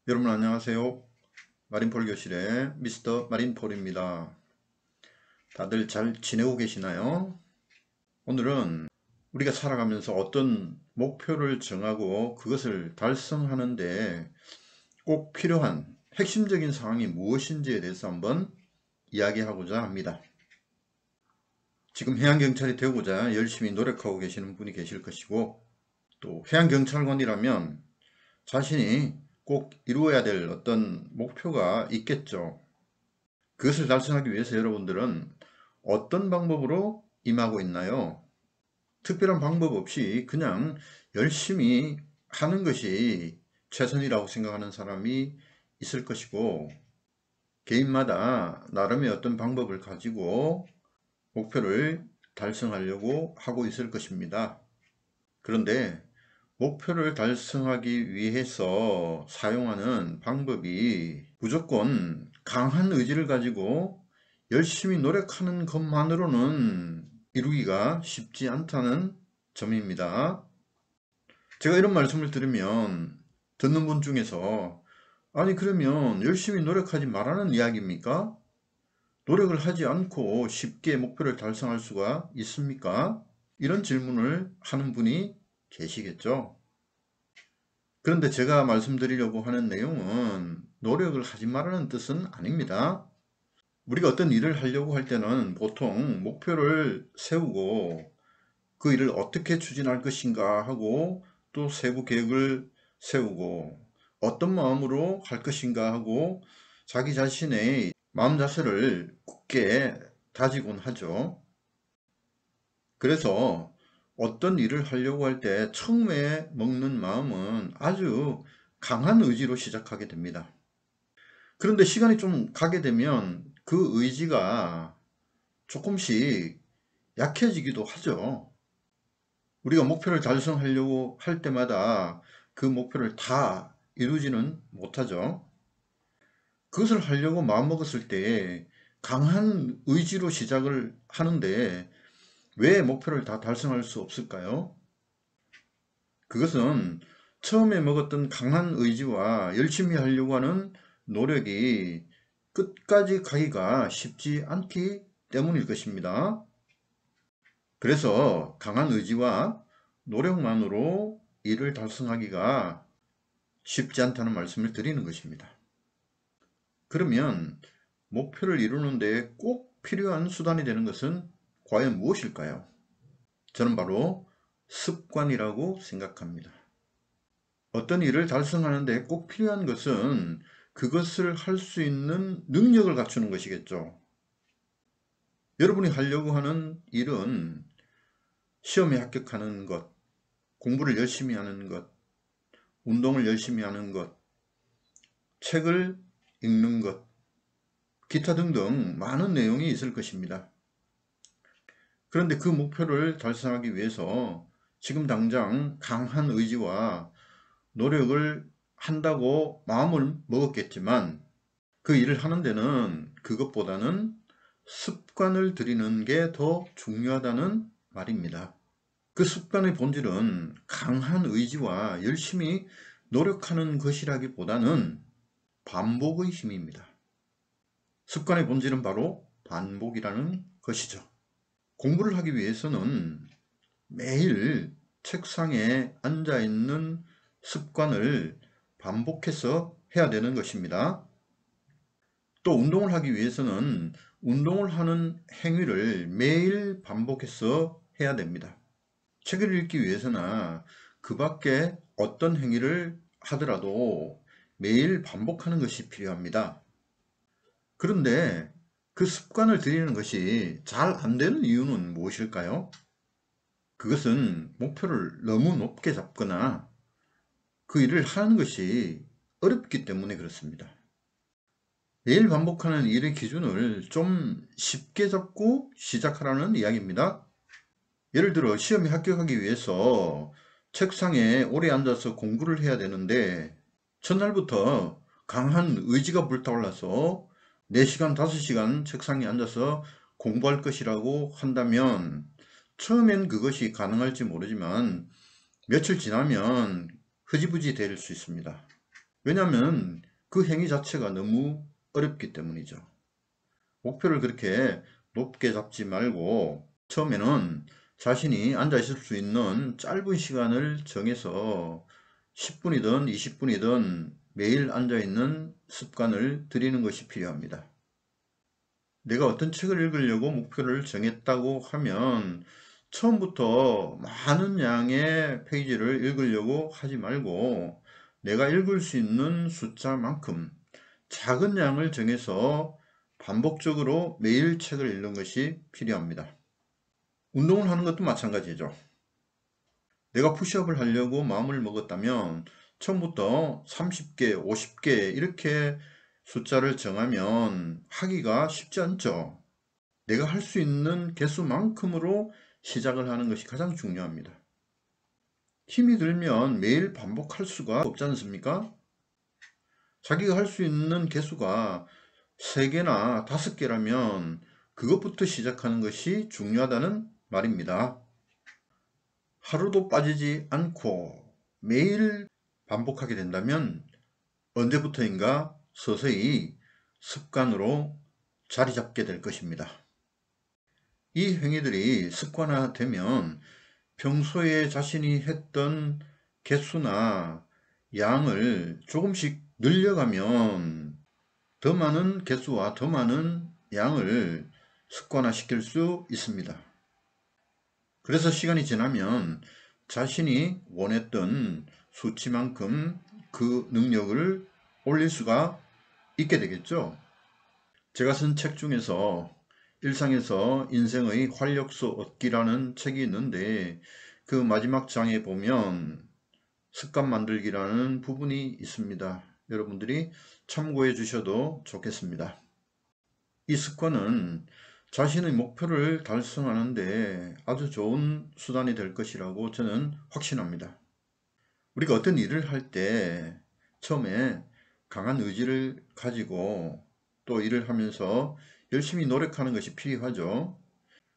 여러분 안녕하세요. 마린폴 교실의 미스터 마린폴입니다. 다들 잘 지내고 계시나요? 오늘은 우리가 살아가면서 어떤 목표를 정하고 그것을 달성하는데 꼭 필요한 핵심적인 사항이 무엇인지에 대해서 한번 이야기하고자 합니다. 지금 해양경찰이 되고자 열심히 노력하고 계시는 분이 계실 것이고, 또 해양경찰관이라면 자신이 꼭 이루어야 될 어떤 목표가 있겠죠. 그것을 달성하기 위해서 여러분들은 어떤 방법으로 임하고 있나요? 특별한 방법 없이 그냥 열심히 하는 것이 최선이라고 생각하는 사람이 있을 것이고, 개인마다 나름의 어떤 방법을 가지고 목표를 달성하려고 하고 있을 것입니다. 그런데 목표를 달성하기 위해서 사용하는 방법이 무조건 강한 의지를 가지고 열심히 노력하는 것만으로는 이루기가 쉽지 않다는 점입니다. 제가 이런 말씀을 들으면 듣는 분 중에서 아니 그러면 열심히 노력하지 말라는 이야기입니까? 노력을 하지 않고 쉽게 목표를 달성할 수가 있습니까? 이런 질문을 하는 분이 계시겠죠. 그런데 제가 말씀드리려고 하는 내용은 노력을 하지 말라는 뜻은 아닙니다. 우리가 어떤 일을 하려고 할 때는 보통 목표를 세우고 그 일을 어떻게 추진할 것인가 하고 또 세부 계획을 세우고 어떤 마음으로 할 것인가 하고 자기 자신의 마음 자세를 굳게 다지곤 하죠. 그래서 어떤 일을 하려고 할 때 처음에 먹는 마음은 아주 강한 의지로 시작하게 됩니다. 그런데 시간이 좀 가게 되면 그 의지가 조금씩 약해지기도 하죠. 우리가 목표를 달성하려고 할 때마다 그 목표를 다 이루지는 못하죠. 그것을 하려고 마음먹었을 때 강한 의지로 시작을 하는데 왜 목표를 다 달성할 수 없을까요? 그것은 처음에 먹었던 강한 의지와 열심히 하려고 하는 노력이 끝까지 가기가 쉽지 않기 때문일 것입니다. 그래서 강한 의지와 노력만으로 이를 달성하기가 쉽지 않다는 말씀을 드리는 것입니다. 그러면 목표를 이루는 데 꼭 필요한 수단이 되는 것은 과연 무엇일까요? 저는 바로 습관이라고 생각합니다. 어떤 일을 달성하는 데 꼭 필요한 것은 그것을 할 수 있는 능력을 갖추는 것이겠죠. 여러분이 하려고 하는 일은 시험에 합격하는 것, 공부를 열심히 하는 것, 운동을 열심히 하는 것, 책을 읽는 것, 기타 등등 많은 내용이 있을 것입니다. 그런데 그 목표를 달성하기 위해서 지금 당장 강한 의지와 노력을 한다고 마음을 먹었겠지만 그 일을 하는 데는 그것보다는 습관을 들이는 게 더 중요하다는 말입니다. 그 습관의 본질은 강한 의지와 열심히 노력하는 것이라기보다는 반복의 힘입니다. 습관의 본질은 바로 반복이라는 것이죠. 공부를 하기 위해서는 매일 책상에 앉아 있는 습관을 반복해서 해야 되는 것입니다. 또 운동을 하기 위해서는 운동을 하는 행위를 매일 반복해서 해야 됩니다. 책을 읽기 위해서나 그 밖에 어떤 행위를 하더라도 매일 반복하는 것이 필요합니다. 그런데 그 습관을 들이는 것이 잘 안 되는 이유는 무엇일까요? 그것은 목표를 너무 높게 잡거나 그 일을 하는 것이 어렵기 때문에 그렇습니다. 매일 반복하는 일의 기준을 좀 쉽게 잡고 시작하라는 이야기입니다. 예를 들어 시험에 합격하기 위해서 책상에 오래 앉아서 공부를 해야 되는데 첫날부터 강한 의지가 불타올라서 4시간, 5시간 책상에 앉아서 공부할 것이라고 한다면 처음엔 그것이 가능할지 모르지만 며칠 지나면 흐지부지 될 수 있습니다. 왜냐하면 그 행위 자체가 너무 어렵기 때문이죠. 목표를 그렇게 높게 잡지 말고 처음에는 자신이 앉아 있을 수 있는 짧은 시간을 정해서 10분이든 20분이든 매일 앉아 있는 습관을 들이는 것이 필요합니다. 내가 어떤 책을 읽으려고 목표를 정했다고 하면 처음부터 많은 양의 페이지를 읽으려고 하지 말고 내가 읽을 수 있는 숫자만큼 작은 양을 정해서 반복적으로 매일 책을 읽는 것이 필요합니다. 운동을 하는 것도 마찬가지죠. 내가 푸시업을 하려고 마음을 먹었다면 처음부터 30개, 50개 이렇게 숫자를 정하면 하기가 쉽지 않죠. 내가 할 수 있는 개수만큼으로 시작을 하는 것이 가장 중요합니다. 힘이 들면 매일 반복할 수가 없지 않습니까? 자기가 할 수 있는 개수가 3개나 5개라면 그것부터 시작하는 것이 중요하다는 말입니다. 하루도 빠지지 않고 매일 반복하게 된다면 언제부터인가 서서히 습관으로 자리 잡게 될 것입니다. 이 행위들이 습관화되면 평소에 자신이 했던 개수나 양을 조금씩 늘려가면 더 많은 개수와 더 많은 양을 습관화시킬 수 있습니다. 그래서 시간이 지나면 자신이 원했던 수치만큼 그 능력을 올릴 수가 있게 되겠죠. 제가 쓴 책 중에서 일상에서 인생의 활력소 얻기라는 책이 있는데 그 마지막 장에 보면 습관 만들기라는 부분이 있습니다. 여러분들이 참고해 주셔도 좋겠습니다. 이 습관은 자신의 목표를 달성하는데 아주 좋은 수단이 될 것이라고 저는 확신합니다. 우리가 어떤 일을 할 때 처음에 강한 의지를 가지고 또 일을 하면서 열심히 노력하는 것이 필요하죠.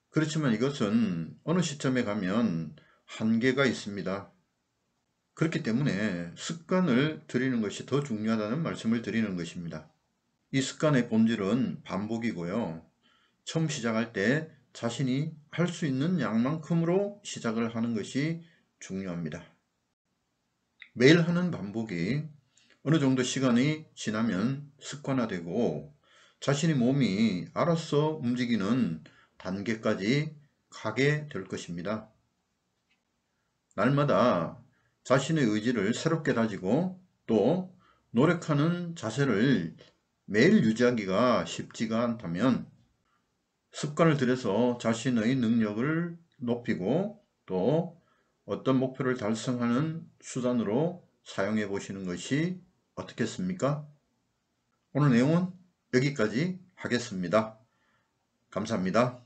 그렇지만 이것은 어느 시점에 가면 한계가 있습니다. 그렇기 때문에 습관을 들이는 것이 더 중요하다는 말씀을 드리는 것입니다. 이 습관의 본질은 반복이고요. 처음 시작할 때 자신이 할 수 있는 양만큼으로 시작을 하는 것이 중요합니다. 매일 하는 반복이 어느 정도 시간이 지나면 습관화되고 자신의 몸이 알아서 움직이는 단계까지 가게 될 것입니다. 날마다 자신의 의지를 새롭게 다지고 또 노력하는 자세를 매일 유지하기가 쉽지가 않다면 습관을 들여서 자신의 능력을 높이고 또 어떤 목표를 달성하는 수단으로 사용해 보시는 것이 어떻겠습니까? 오늘 내용은 여기까지 하겠습니다. 감사합니다.